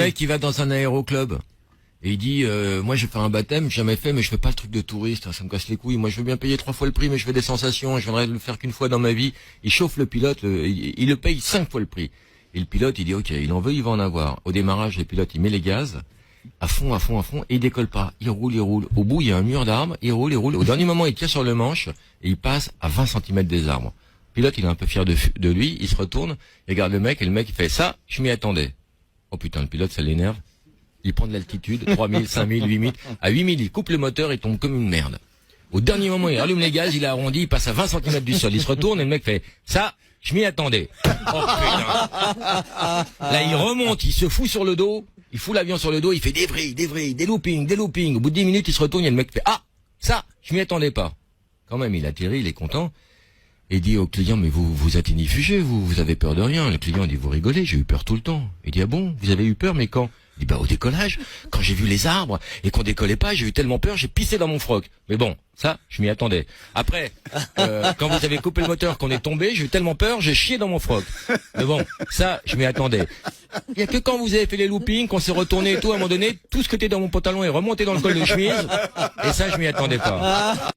mec qui va dans un aéroclub. Et il dit, moi je vais faire un baptême, jamais fait, mais je fais pas le truc de touriste, hein, ça me casse les couilles. Moi je veux bien payer 3 fois le prix, mais je veux des sensations, je viendrais le faire qu'une fois dans ma vie. Il chauffe le pilote, il le paye 5 fois le prix. Et le pilote, il dit, ok, il en veut, il va en avoir. Au démarrage, le pilote, il met les gaz, à fond, et il décolle pas. Il roule. Au bout, il y a un mur d'arbres, il roule. Au dernier moment, il tire sur le manche, et il passe à 20 centimètres des arbres. Le pilote, il est un peu fier de lui, il se retourne, il regarde le mec, et le mec, il fait ça, je m'y attendais. Oh putain, le pilote, ça l'énerve. Il prend de l'altitude, 3000, 5000, 8000. À 8000, il coupe le moteur, il tombe comme une merde. Au dernier moment, il rallume les gaz, il a arrondi, il passe à 20 centimètres du sol. Il se retourne et le mec fait, ça, je m'y attendais. Oh putain. Là, il remonte, il se fout sur le dos, il fout l'avion sur le dos, il fait des vrilles, des loopings. Au bout de 10 minutes, il se retourne et le mec fait, ah, ça, je m'y attendais pas. Quand même, il atterrit, il est content. Et il dit au client, mais vous êtes inifugé, vous avez peur de rien. Le client dit, vous rigolez, j'ai eu peur tout le temps. Il dit, ah bon, vous avez eu peur, mais quand? Il dit, bah, au décollage, quand j'ai vu les arbres, et qu'on décollait pas, j'ai eu tellement peur, j'ai pissé dans mon froc. Mais bon, ça, je m'y attendais. Après, quand vous avez coupé le moteur, qu'on est tombé, j'ai eu tellement peur, j'ai chié dans mon froc. Mais bon, ça, je m'y attendais. Il y a que quand vous avez fait les loopings, qu'on s'est retourné et tout, à un moment donné, tout ce qui était dans mon pantalon est remonté dans le col de chemise, et ça, je m'y attendais pas.